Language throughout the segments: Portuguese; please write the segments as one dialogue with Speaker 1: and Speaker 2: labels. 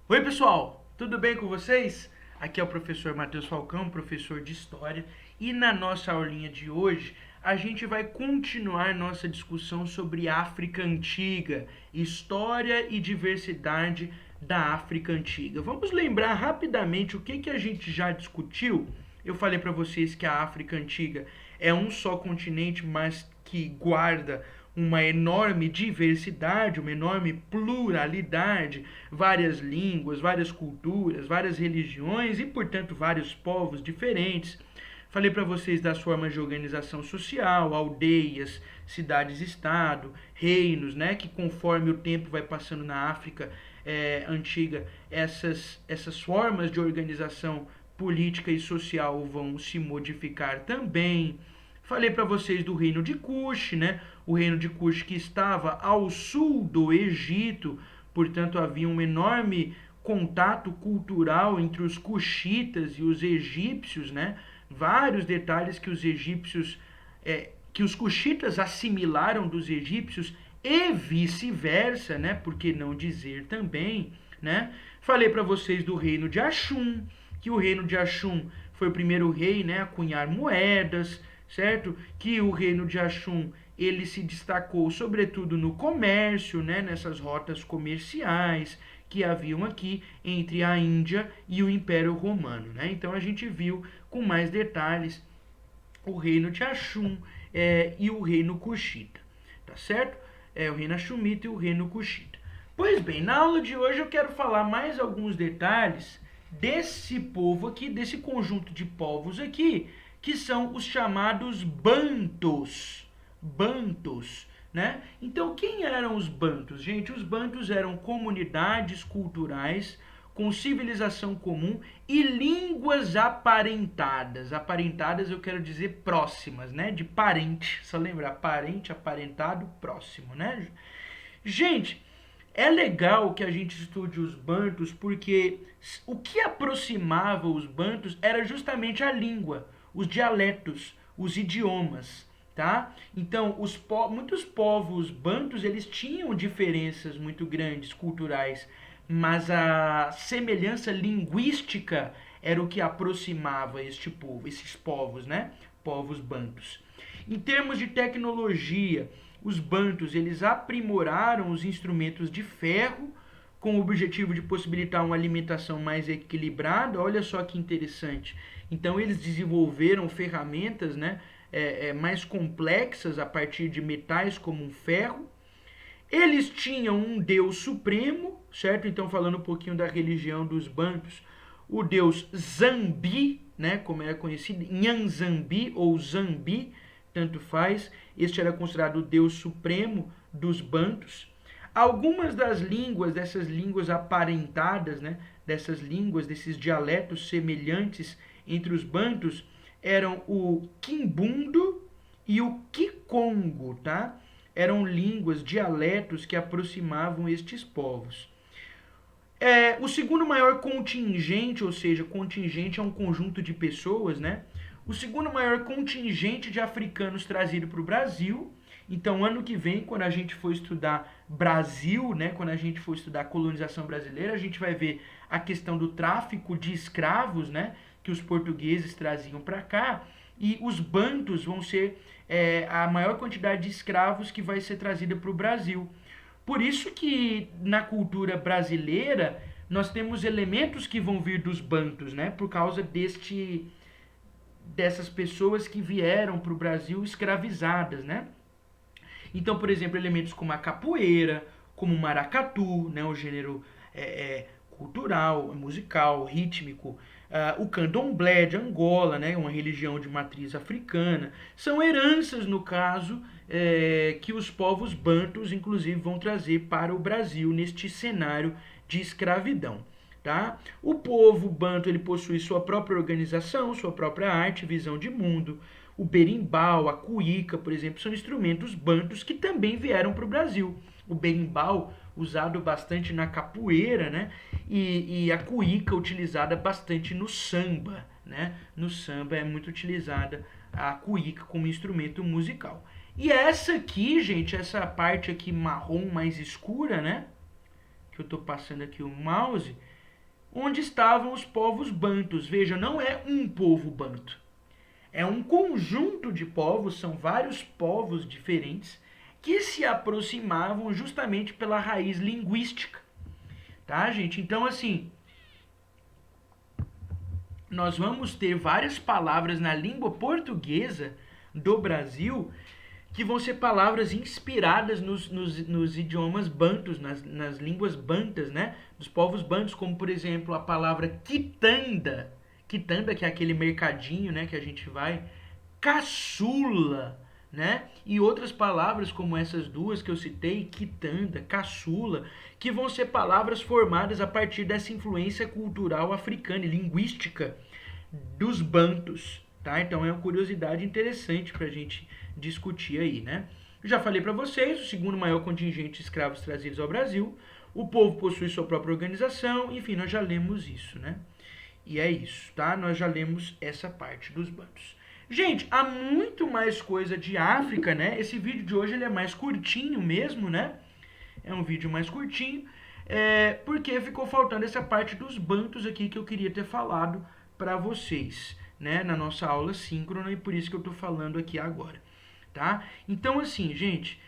Speaker 1: Oi, pessoal, tudo bem com vocês? Aqui é o professor Matheus Falcão, professor de História, e na nossa aulinha de hoje a gente vai continuar nossa discussão sobre África Antiga, história e diversidade da África Antiga. Vamos lembrar rapidamente o que a gente já discutiu? Eu falei para vocês que a África Antiga é um só continente, mas que guarda uma enorme diversidade, uma enorme pluralidade, várias línguas, várias culturas, várias religiões e, portanto, vários povos diferentes. Falei para vocês das formas de organização social, aldeias, cidades-estado, reinos, né? Que conforme o tempo vai passando na África antiga, essas formas de organização política e social vão se modificar também. Falei para vocês do reino de Cush, né? O reino de Cush que estava ao sul do Egito, portanto havia um enorme contato cultural entre os cuxitas e os egípcios, né? Vários detalhes que os egípcios, que os cuxitas assimilaram dos egípcios e vice-versa, né? Por que não dizer também, né? Falei para vocês do reino de Axum, que o reino de Axum foi o primeiro rei, né, a cunhar moedas, certo? Que o reino de Axum ele se destacou sobretudo no comércio, né, nessas rotas comerciais que haviam aqui entre a Índia e o Império Romano, né? Então a gente viu com mais detalhes o reino de Axum e o reino Cuxita, tá certo? O reino Axumita e o reino Cuxita. Pois bem, na aula de hoje eu quero falar mais alguns detalhes desse povo aqui, desse conjunto de povos aqui, que são os chamados Bantos. Bantos, né? Então, quem eram os Bantos? Gente, os Bantos eram comunidades culturais com civilização comum e línguas aparentadas. Aparentadas eu quero dizer próximas, né? De parente. Só lembrar, parente, aparentado, próximo, né? Gente, é legal que a gente estude os bantos porque o que aproximava os bantos era justamente a língua, os dialetos, os idiomas, tá? Então, muitos povos bantos, eles tinham diferenças muito grandes culturais, mas a semelhança linguística era o que aproximava este povo, esses povos, né? Povos bantos. Em termos de tecnologia, os bantos eles aprimoraram os instrumentos de ferro com o objetivo de possibilitar uma alimentação mais equilibrada. Olha só que interessante. Então eles desenvolveram ferramentas, né, mais complexas a partir de metais como o ferro. Eles tinham um deus supremo, certo? Então falando um pouquinho da religião dos bantos, o deus Zambi, né, como era conhecido, Nyanzambi ou Zambi, tanto faz. Este era considerado o deus supremo dos bantos. Algumas das línguas, dessas línguas aparentadas, né, dessas línguas, desses dialetos semelhantes entre os bantos, eram o quimbundo e o kikongo, tá? Eram línguas, dialetos que aproximavam estes povos. O segundo maior contingente, ou seja, contingente é um conjunto de pessoas, né? O segundo maior contingente de africanos trazido para o Brasil. Então, ano que vem, quando a gente for estudar Brasil, né, quando a gente for estudar a colonização brasileira, a gente vai ver a questão do tráfico de escravos, né, que os portugueses traziam para cá. E os bantos vão ser a maior quantidade de escravos que vai ser trazida para o Brasil. Por isso que na cultura brasileira nós temos elementos que vão vir dos bantos, né? Por causa dessas pessoas que vieram para o Brasil escravizadas, né? Então, por exemplo, elementos como a capoeira, como o maracatu, né? O gênero cultural, musical, rítmico, o candomblé de Angola, né, uma religião de matriz africana, são heranças, no caso, que os povos bantus, inclusive, vão trazer para o Brasil neste cenário de escravidão. Tá? O povo banto ele possui sua própria organização, sua própria arte, visão de mundo. O berimbau, a cuíca, por exemplo, são instrumentos bantus que também vieram para o Brasil. O berimbau usado bastante na capoeira, né? E a cuíca utilizada bastante no samba, né? No samba é muito utilizada a cuíca como instrumento musical. E essa aqui, gente, essa parte aqui marrom mais escura, né? Que eu tô passando aqui o mouse, onde estavam os povos bantus. Veja, não é um povo banto. É um conjunto de povos, são vários povos diferentes que se aproximavam justamente pela raiz linguística. Tá, gente? Então, assim, nós vamos ter várias palavras na língua portuguesa do Brasil que vão ser palavras inspiradas nos idiomas bantus, nas línguas bantas, né? Dos povos bantus, como, por exemplo, a palavra quitanda. Quitanda, que é aquele mercadinho, né, que a gente vai. Caçula, né? E outras palavras como essas duas que eu citei, quitanda, caçula, que vão ser palavras formadas a partir dessa influência cultural africana e linguística dos bantus, tá? Então é uma curiosidade interessante para a gente discutir aí, né? Eu já falei para vocês, o segundo maior contingente de escravos trazidos ao Brasil, o povo possui sua própria organização, enfim, nós já lemos isso, né? E é isso, tá? Nós já lemos essa parte dos bantus. Gente, há muito mais coisa de África, né? Esse vídeo de hoje ele é mais curtinho mesmo, né? É um vídeo mais curtinho, porque ficou faltando essa parte dos bantus aqui que eu queria ter falado para vocês, né? Na nossa aula síncrona, e por isso que eu tô falando aqui agora, tá? Então, assim, gente,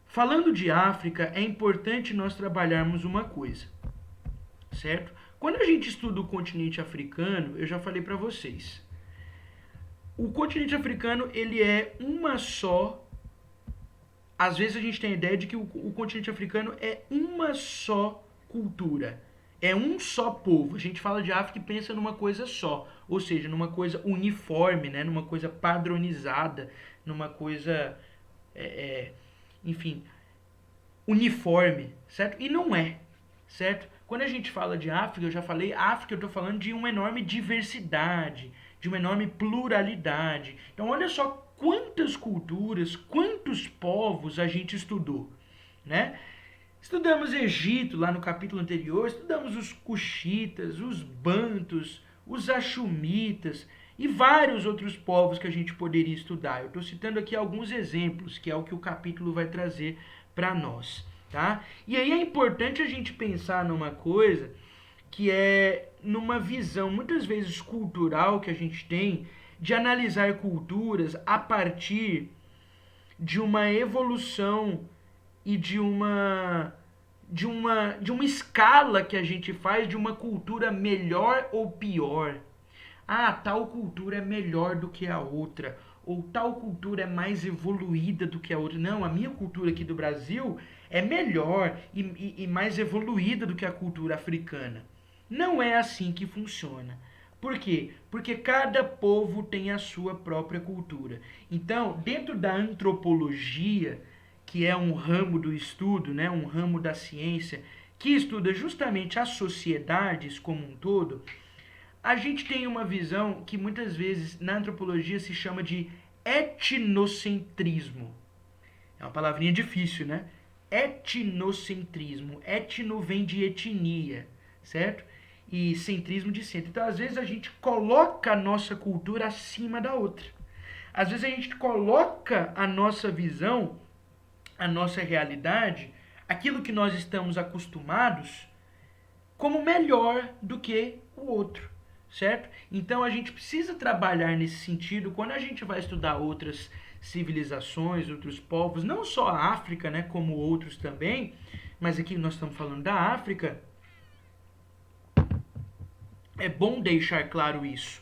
Speaker 1: falando de África, é importante nós trabalharmos uma coisa, certo? Quando a gente estuda o continente africano, eu já falei para vocês, o continente africano, ele é uma só. Às vezes a gente tem a ideia de que o continente africano é uma só cultura. É um só povo. A gente fala de África e pensa numa coisa só. Ou seja, numa coisa uniforme, né? Numa coisa padronizada, numa coisa, enfim, uniforme, certo? E não é, certo? Quando a gente fala de África, eu já falei, África eu estou falando de uma enorme diversidade, de uma enorme pluralidade. Então olha só quantas culturas, quantos povos a gente estudou, né? Estudamos Egito lá no capítulo anterior, estudamos os cuxitas, os bantus, os axumitas e vários outros povos que a gente poderia estudar. Eu estou citando aqui alguns exemplos, que é o que o capítulo vai trazer para nós, tá? E aí é importante a gente pensar numa coisa que é numa visão muitas vezes cultural que a gente tem de analisar culturas a partir de uma evolução e de uma escala que a gente faz de uma cultura melhor ou pior. Ah, tal cultura é melhor do que a outra, ou tal cultura é mais evoluída do que a outra. Não, a minha cultura aqui do Brasil é melhor e mais evoluída do que a cultura africana. Não é assim que funciona. Por quê? Porque cada povo tem a sua própria cultura. Então, dentro da antropologia, que é um ramo do estudo, né, um ramo da ciência, que estuda justamente as sociedades como um todo, a gente tem uma visão que muitas vezes na antropologia se chama de etnocentrismo. É uma palavrinha difícil, né? Etnocentrismo. Etno vem de etnia, certo? E centrismo de centro. Então, às vezes, a gente coloca a nossa cultura acima da outra. Às vezes, a gente coloca a nossa visão, a nossa realidade, aquilo que nós estamos acostumados, como melhor do que o outro, certo? Então, a gente precisa trabalhar nesse sentido quando a gente vai estudar outras civilizações, outros povos, não só a África, né, como outros também, mas aqui nós estamos falando da África. É bom deixar claro isso,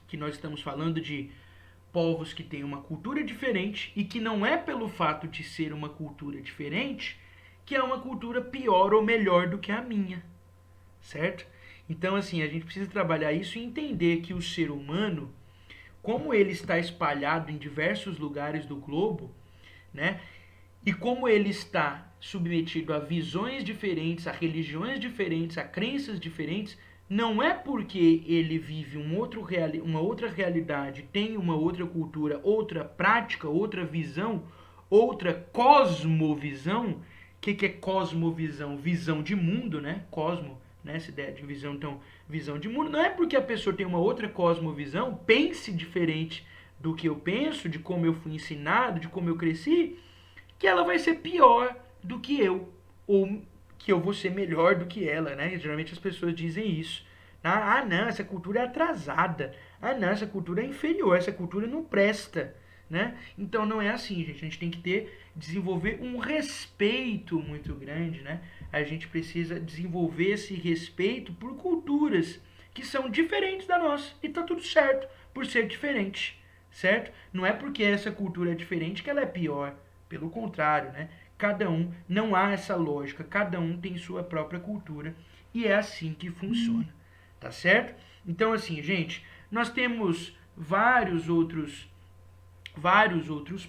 Speaker 1: que nós estamos falando de povos que têm uma cultura diferente e que não é pelo fato de ser uma cultura diferente que é uma cultura pior ou melhor do que a minha, certo? Então, assim, a gente precisa trabalhar isso e entender que o ser humano, como ele está espalhado em diversos lugares do globo, né? E como ele está submetido a visões diferentes, a religiões diferentes, a crenças diferentes, não é porque ele vive uma outra realidade, tem uma outra cultura, outra prática, outra visão, outra cosmovisão. O que é cosmovisão? Visão de mundo, né? Cosmo, né? Essa ideia de visão, então, visão de mundo. Não é porque a pessoa tem uma outra cosmovisão, pense diferente do que eu penso, de como eu fui ensinado, de como eu cresci, que ela vai ser pior do que eu, ou que eu vou ser melhor do que ela, né? Geralmente as pessoas dizem isso. Ah, não, essa cultura é atrasada. Ah, não, essa cultura é inferior, essa cultura não presta, né? Então não é assim, gente. A gente tem que desenvolver um respeito muito grande, né? A gente precisa desenvolver esse respeito por culturas que são diferentes da nossa. E tá tudo certo por ser diferente, certo? Não é porque essa cultura é diferente que ela é pior. Pelo contrário, né? Cada um, não há essa lógica, cada um tem sua própria cultura e é assim que funciona, tá certo? Então, assim, gente, nós temos vários outros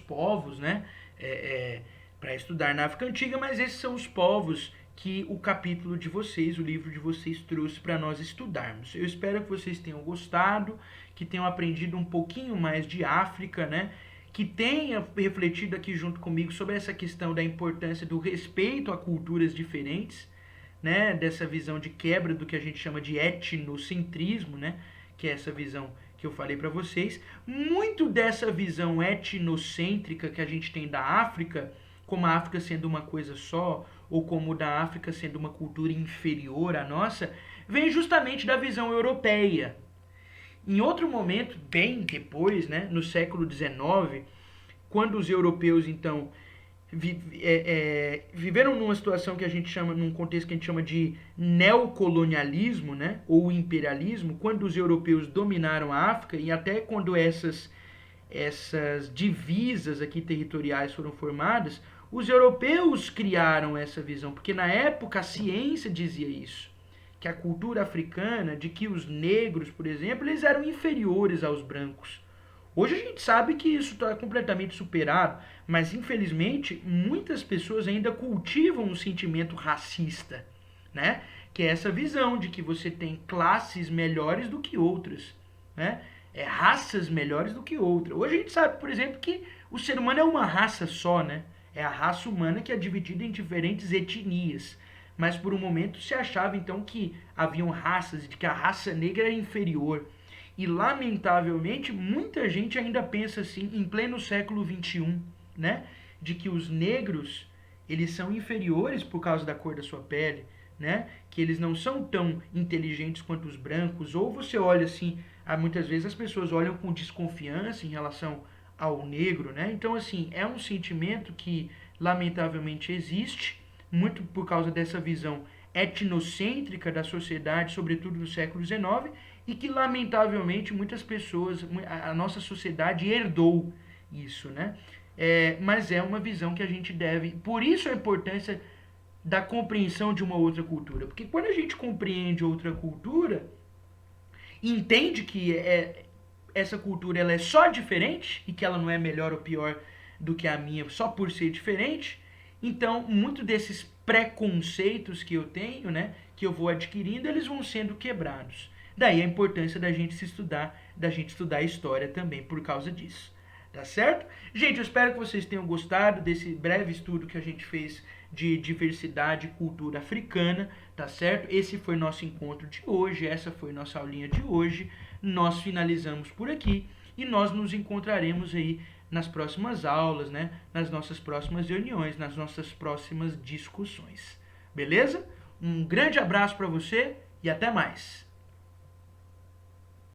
Speaker 1: povos, né? Para estudar na África Antiga, mas esses são os povos que o capítulo de vocês, o livro de vocês trouxe para nós estudarmos. Eu espero que vocês tenham gostado, que tenham aprendido um pouquinho mais de África, né? Que tenha refletido aqui junto comigo sobre essa questão da importância do respeito a culturas diferentes, né? Dessa visão de quebra do que a gente chama de etnocentrismo, né? Que é essa visão que eu falei para vocês. Muito dessa visão etnocêntrica que a gente tem da África, como a África sendo uma coisa só, ou como da África sendo uma cultura inferior à nossa, vem justamente da visão europeia. Em outro momento, bem depois, né, no século XIX, quando os europeus, então, viveram numa situação que a gente chama, num contexto que a gente chama de neocolonialismo, né, ou imperialismo, quando os europeus dominaram a África e até quando essas divisas aqui territoriais foram formadas, os europeus criaram essa visão, porque na época a ciência dizia isso, que a cultura africana, de que os negros, por exemplo, eles eram inferiores aos brancos. Hoje a gente sabe que isso está completamente superado, mas infelizmente muitas pessoas ainda cultivam um sentimento racista, né? Que é essa visão de que você tem classes melhores do que outras, né? Raças melhores do que outras. Hoje a gente sabe, por exemplo, que o ser humano é uma raça só, né? É a raça humana que é dividida em diferentes etnias. Mas por um momento se achava então que haviam raças e de que a raça negra era inferior. E lamentavelmente muita gente ainda pensa assim em pleno século XXI, né? De que os negros eles são inferiores por causa da cor da sua pele, né? Que eles não são tão inteligentes quanto os brancos. Ou você olha assim, muitas vezes as pessoas olham com desconfiança em relação ao negro, né? Então assim é um sentimento que lamentavelmente existe muito por causa dessa visão etnocêntrica da sociedade, sobretudo no século XIX, e que lamentavelmente muitas pessoas, a nossa sociedade herdou isso, né? Mas é uma visão que a gente deve, por isso a importância da compreensão de uma outra cultura, porque quando a gente compreende outra cultura, entende que essa cultura ela é só diferente e que ela não é melhor ou pior do que a minha só por ser diferente, então muito desses preconceitos que eu tenho, né, que eu vou adquirindo, eles vão sendo quebrados. Daí a importância da gente estudar história também por causa disso. Tá certo? Gente, eu espero que vocês tenham gostado desse breve estudo que a gente fez de diversidade e cultura africana, tá certo? Esse foi nosso encontro de hoje, essa foi nossa aulinha de hoje. Nós finalizamos por aqui e nós nos encontraremos aí nas próximas aulas, né? Nas nossas próximas reuniões, nas nossas próximas discussões. Beleza? Um grande abraço para você e até mais.